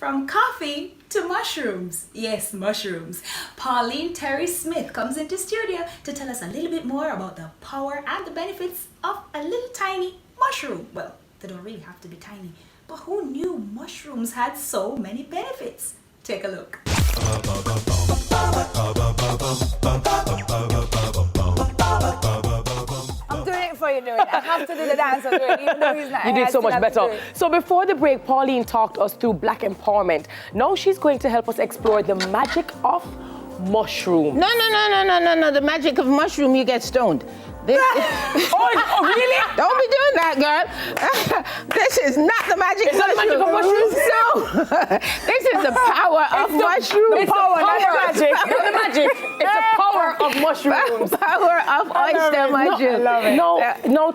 From coffee to mushrooms. Yes, mushrooms. Pauline Terry Smith comes into studio to tell us a little bit more about the power and the benefits of a little tiny mushroom. Well, they don't really have to be tiny, but who knew mushrooms had so many benefits? Take a look. I have to do the dance, even though he's not. You did so much better. So before the break, Pauline talked us through Black empowerment. Now she's going to help us explore the magic of mushroom. No. The magic of mushroom, you get stoned. Oh, really? Don't be doing that, girl. This is not the magic of mushroom. The magic of mushroom. No. This is the power of mushroom. It's the power, not the magic. Not the magic. It's the power of mushrooms. Power of oyster mushroom. No,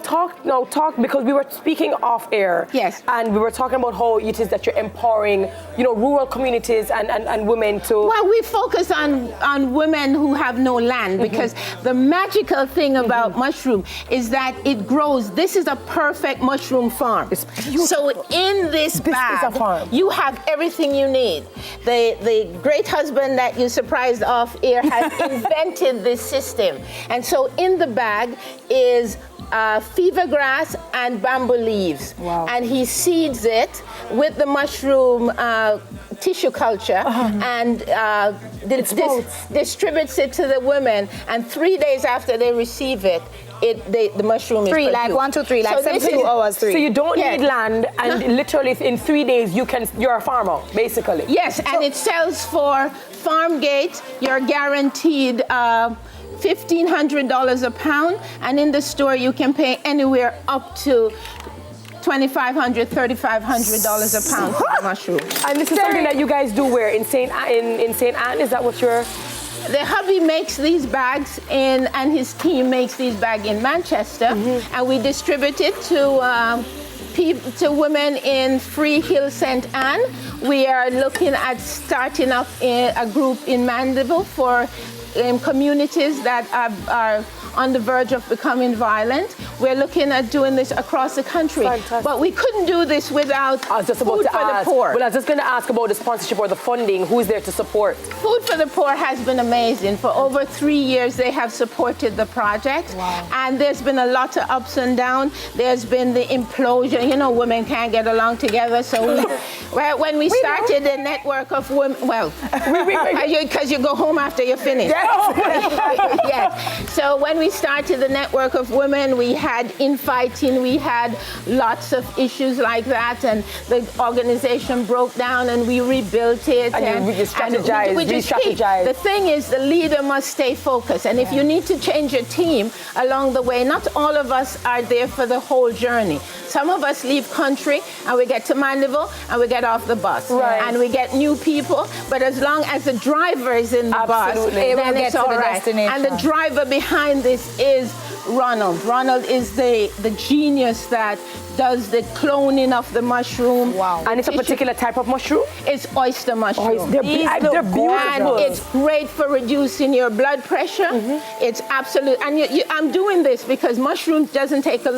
talk, because we were speaking off air. Yes. And we were talking about how it is that you're empowering, rural communities and women to... Well, we focus on women who have no land, because the magical thing about mushroom is that it grows. This is a perfect mushroom farm. It's beautiful. So in this bag, is a farm. You have everything you need. The great husband that you surprised off air has invented this system. And so in the bag is fever grass and bamboo leaves. Wow. And he seeds it with the mushroom tissue culture and distributes it to the women. And 3 days after they receive it, the mushroom is produced. Like 1 to 3, like So 72 hours, 3. So you don't need land, and literally in 3 days you're a farmer, basically. Yes, and it sells for farm gate. You're guaranteed $1,500 a pound, and in the store you can pay anywhere up to $2,500, $3,500 a pound for the mushroom. And this is something that you guys do where? In St. Anne? Is that what you're... The hubby makes these bags and his team makes these bags in Manchester, and we distribute it to women in Free Hill, St. Anne. We are looking at starting up a group in Mandeville for communities that are on the verge of becoming violent. We're looking at doing this across the country. Fantastic. But we couldn't do this without Food for the Poor. Well, I was just going to ask about the sponsorship or the funding. Who's there to support? Food for the Poor has been amazing. For over 3 years, they have supported the project. Wow. And there's been a lot of ups and downs. There's been the implosion. Women can't get along together. So when we started the network of women, because you go home after you finish. Yes. So when we started the network of women, we had infighting, we had lots of issues like that, and the organization broke down and we rebuilt it. And you strategized, The thing is, the leader must stay focused, and if you need to change your team along the way, not all of us are there for the whole journey. Some of us leave country and we get to Mandeville and we get off the bus. Right. And we get new people, but as long as the driver is in the bus, then it's all right. And the driver behind this is Ronald. Ronald is the genius that does the cloning of the mushroom. Wow. And it's a particular type of mushroom? It's oyster mushroom. They're beautiful. And it's great for reducing your blood pressure. It's absolute. And I'm doing this because mushroom doesn't take a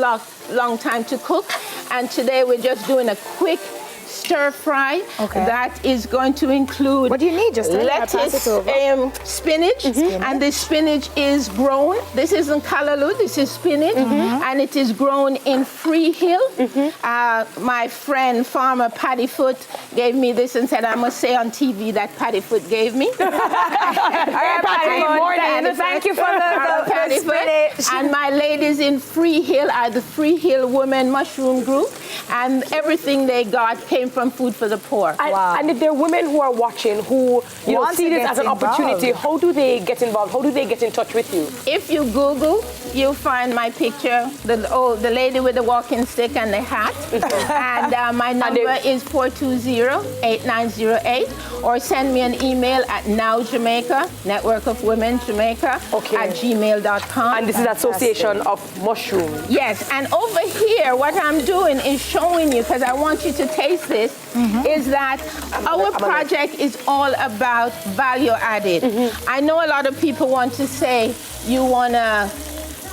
long time to cook. And today we're just doing a quick stir fry that is going to include what do you need? Just lettuce, spinach, and this spinach is grown. This isn't callaloo, this is spinach, and it is grown in Free Hill. My friend, farmer Paddy Foot, gave me this and said, I must say on TV that Paddy Foot gave me. Thank you for the spinach. And my ladies in Free Hill are the Free Hill Women Mushroom Group, and everything they got came from Food for the Poor. And if there are women who are watching who see this as an opportunity, how do they get involved? How do they get in touch with you? If you Google, you'll find my picture, the lady with the walking stick and the hat. And my number is 420-8908, or send me an email at NowJamaica, Network of Women Jamaica, at gmail.com. And this is Association of Mushroom. Yes, and over here, what I'm doing is showing you, because I want you to taste this, is that our project is all about value added. I know a lot of people want to say you want to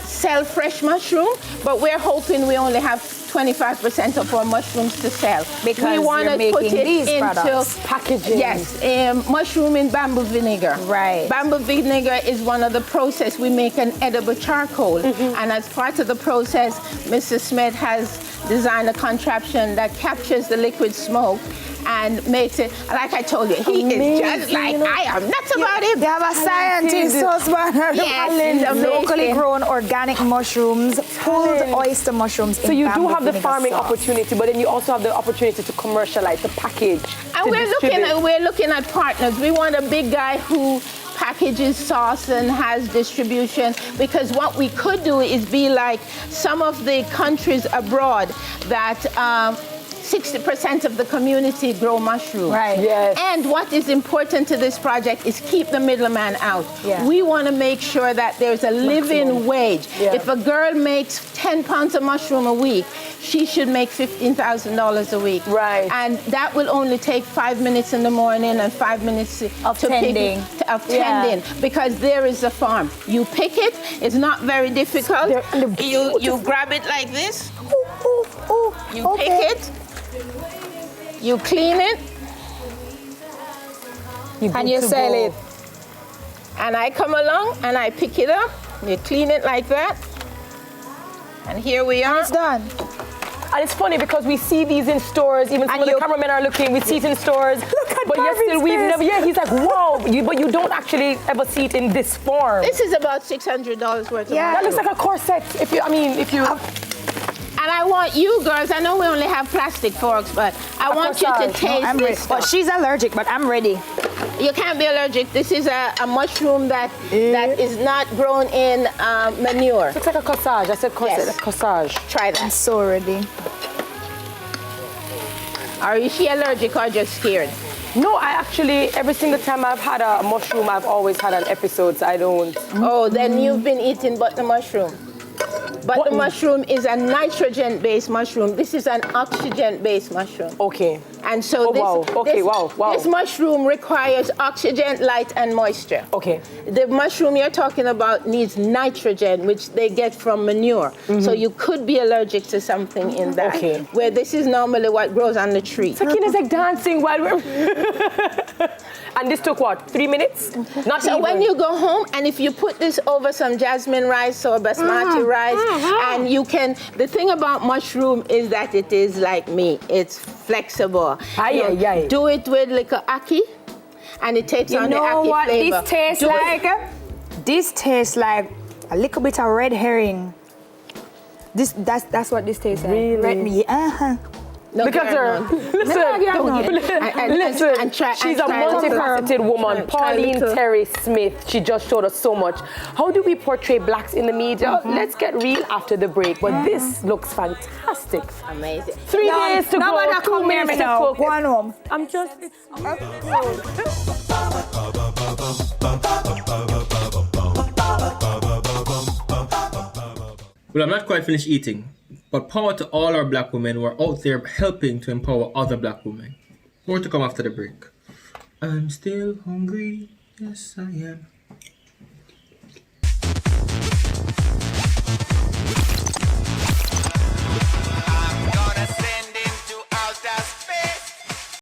sell fresh mushroom, but we're hoping we only have 25% of our mushrooms to sell. Because we want you're to put making it these into products. Packaging. Yes, mushroom in bamboo vinegar. Right. Bamboo vinegar is one of the process. We make an edible charcoal, and as part of the process, Mr. Smith has designed a contraption that captures the liquid smoke and makes it, like I told you, he is just like I am. That's about it. They have a scientist husband. Yes, it's locally amazing. grown organic mushrooms, pulled oyster mushrooms. So you do have the farming opportunity, but then you also have the opportunity to commercialize the package. And we're looking at partners. We want a big guy who packages sauce and has distribution, because what we could do is be like some of the countries abroad that 60% of the community grow mushrooms. Right. Yes. And what is important to this project is keep the middleman out. Yeah. We want to make sure that there's a living wage. Yeah. If a girl makes 10 pounds of mushroom a week, she should make $15,000 a week. Right. And that will only take 5 minutes in the morning and 5 minutes Of tending. tending, because there is a farm. You pick it, it's not very difficult. You grab it like this, you pick it, you clean it, And you sell it. and I come along and I pick it up, you clean it like that, and here we are. It's done. And it's funny because we see these in stores, even some of the cameramen are looking, we see it in stores. But yet still we've never, he's like, wow, but you don't actually ever see it in this form. This is about $600 worth of Yeah. That looks like a corset, if you. And I want you girls, I know we only have plastic forks, but I want you to corsage. taste I'm ready. this But stuff. she's allergic, but I'm ready. You can't be allergic. This is a mushroom that is not grown in manure. Looks like a corsage. I said corset, Yes. corsage. Try I'm that. so ready. Are she allergic or just scared? No, I actually, every single time I've had a mushroom, I've always had an episode, so I don't. Oh, then you've been eating butter mushroom. Butter mushroom is a nitrogen-based mushroom. This is an oxygen-based mushroom. Okay. And so this mushroom requires oxygen, light, and moisture. Okay. The mushroom you're talking about needs nitrogen, which they get from manure. So you could be allergic to something in that. Okay. Where this is normally what grows on the tree. Sakina's like dancing while we're. And this took what, 3 minutes? Not So even. when you go home, and if you put this over some jasmine rice or basmati rice, and you can, the thing about mushroom is that it is like me, it's flexible. Do it with like a ackee, and it takes on the ackee flavor. This tastes like? This tastes like a little bit of red herring. That's what this tastes like. Really? Red meat. No, Look at her. Listen, and try- she's and a try a little. multifaceted woman. Try a Pauline little. Terry Smith. She just showed us so much. How do we portray blacks in the media? Let's get real after the break. But this looks fantastic. Amazing. 3 days to go. Nobody 2 come near minutes me to now. cook. Go on home. I'm just. Well, I'm not quite finished eating, but power to all our black women who are out there helping to empower other black women. More to come after the break. I'm still hungry, yes I am.